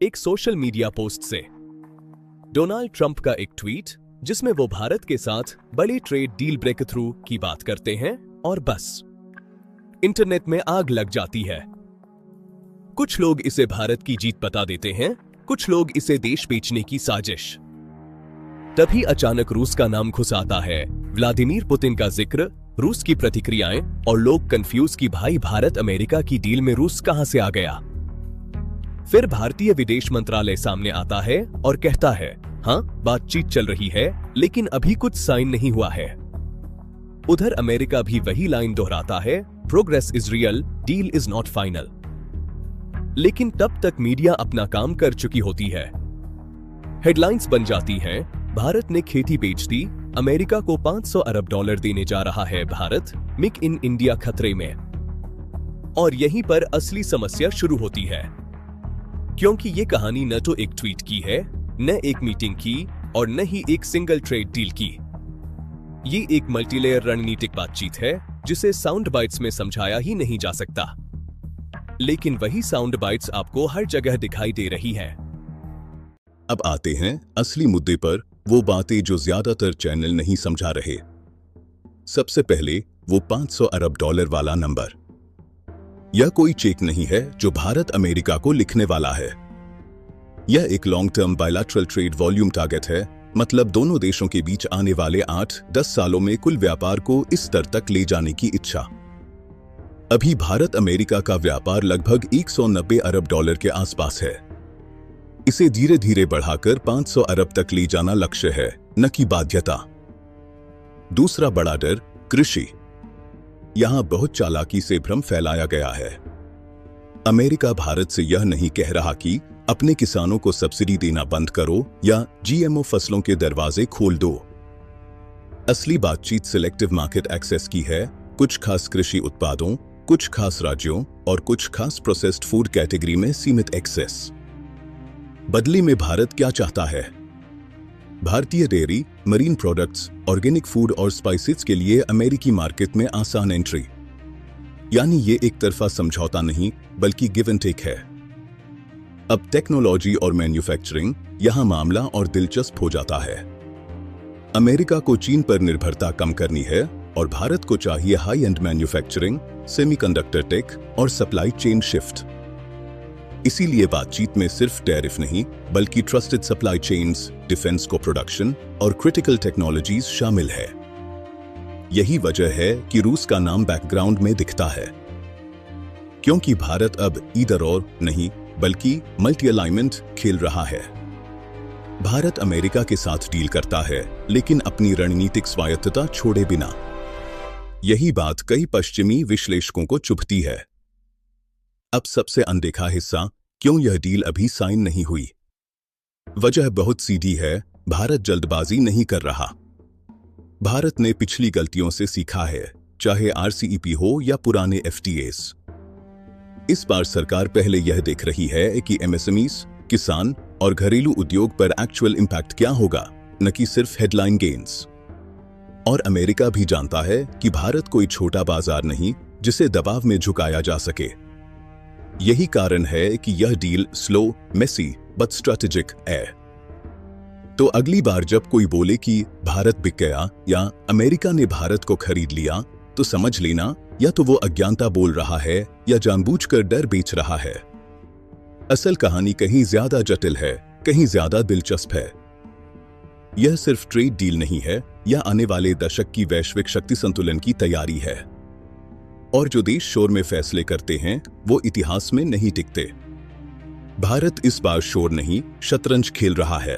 एक social media post से। Donald Trump का एक ट्वीट जिसमें वो भारत के साथ बड़े ट्रेड डील ब्रेक थ्रू की बात करते हैं और बस इंटरनेट में आग लग जाती है। कुछ लोग इसे भारत की जीत बता देते हैं, कुछ लोग इसे देश बेचने की साजिश। तभी अचानक रूस का नाम घुस आता है, व्लादिमीर पुतिन का जिक्र, रूस की प्रतिक्रियाएं और लोग कंफ्यूज कि भाई भारत अमेरिका की डील में रूस कहां से आ गया। फिर भारतीय विदेश मंत्रालय सामने आता है और कहता है, हां बातचीत चल रही है लेकिन अभी कुछ साइन नहीं हुआ है। उधर अमेरिका भी वही लाइन दोहराता है, progress is real, deal is not final. लेकिन तब तक मीडिया अपना काम कर चुकी होती है। हेडलाइंस बन जाती हैं, भारत ने खेती बेच दी, अमेरिका को $500 अरब देने जा रहा है भारत, मेक इन इंडिया खतरे में। और यहीं पर असली समस्या शुरू होती है, क्योंकि ये कहानी न तो एक ट्वीट की है, न एक मीटिंग की और न ही एक सिंगल ट्रेड डील की। ये एक मल्टीलेयर रणनीतिक बातचीत है जिसे साउंड बाइट्स में समझाया ही नहीं जा सकता। लेकिन वही साउंड बाइट्स आपको हर जगह दिखाई दे रही है। अब आते हैं असली मुद्दे पर, वो बातें जो ज्यादातर चैनल नहीं समझा रहे। सबसे पहले वो $500 अरब वाला नंबर। यह कोई चेक नहीं है जो भारत अमेरिका को लिखने वाला है। यह एक long term bilateral trade volume target है, मतलब दोनों देशों के बीच आने वाले 8-10 सालों में कुल व्यापार को इस स्तर तक ले जाने की इच्छा। अभी भारत अमेरिका का व्यापार लगभग $190 अरब के आसपास है। इसे धीरे धीरे बढ़ाकर 500 अरब तक ले जाना लक्ष्य है, न कि बाध्यता। दूसरा बड़ा डर कृषि। यहां बहुत चालाकी से भ्रम फैलाया गया है। अमेरिका भारत से यह नहीं कह रहा कि अपने किसानों को सब्सिडी देना बंद करो या जीएमओ फसलों के दरवाजे खोल दो। असली बातचीत सिलेक्टिव मार्केट एक्सेस की है, कुछ खास कृषि उत्पादों, कुछ खास राज्यों और कुछ खास प्रोसेस्ड फूड कैटेगरी में सीमित एक्सेस। बदले में भारत क्या चाहता है? भारतीय dairy, marine products, organic food और स्पाइसेस के लिए अमेरिकी मार्केट में आसान एंट्री। यानी ये एक तरफा समझौता नहीं बल्कि गिव एंड टेक है। अब टेक्नोलॉजी और मैन्युफैक्चरिंग यहां मामला और दिलचस्प हो जाता है। अमेरिका को चीन पर निर्भरता कम करनी है और भारत को चाहिए high end manufacturing, semiconductor tech और सप्लाई चेन शिफ्ट। इसीलिए बातचीत में सिर्फ टैरिफ नहीं बल्कि trusted supply chains, defence co production और क्रिटिकल टेक्नोलॉजीज शामिल है। यही वजह है कि रूस का नाम बैकग्राउंड में दिखता है, क्योंकि भारत अब ईदर और नहीं बल्कि मल्टी अलाइनमेंट खेल रहा है। भारत अमेरिका के साथ डील करता है लेकिन अपनी रणनीतिक स्वायत्तता छोड़े बिना। यही बात कई पश्चिमी विश्लेषकों को चुभती है। अब सबसे अनदेखा हिस्सा, क्यों यह डील अभी साइन नहीं हुई? वजह बहुत सीधी है, भारत जल्दबाजी नहीं कर रहा। भारत ने पिछली गलतियों से सीखा है, चाहे आरसीईपी हो या पुराने एफटीएस। इस बार सरकार पहले यह देख रही है कि एमएसएमईज, किसान और घरेलू उद्योग पर एक्चुअल इंपैक्ट क्या होगा, न कि सिर्फ हेडलाइन गेन्स। और अमेरिका भी जानता है कि भारत कोई छोटा बाजार नहीं जिसे दबाव में झुकाया जा सके। यही कारण है कि यह deal slow, messy but strategic है। तो अगली बार जब कोई बोले कि भारत बिक गया या अमेरिका ने भारत को खरीद लिया, तो समझ लेना या तो वो अज्ञानता बोल रहा है या जानबूझकर डर बेच रहा है। असल कहानी कहीं ज्यादा जटिल है, कहीं ज्यादा दिलचस्प है। यह सिर्फ ट्रेड डील नहीं है, यह आने वाले दशक की वैश्विक शक्ति संतुलन की तैयारी है। और जो देश शोर में फैसले करते हैं वो इतिहास में नहीं टिकते। भारत इस बार शोर नहीं, शतरंज खेल रहा है।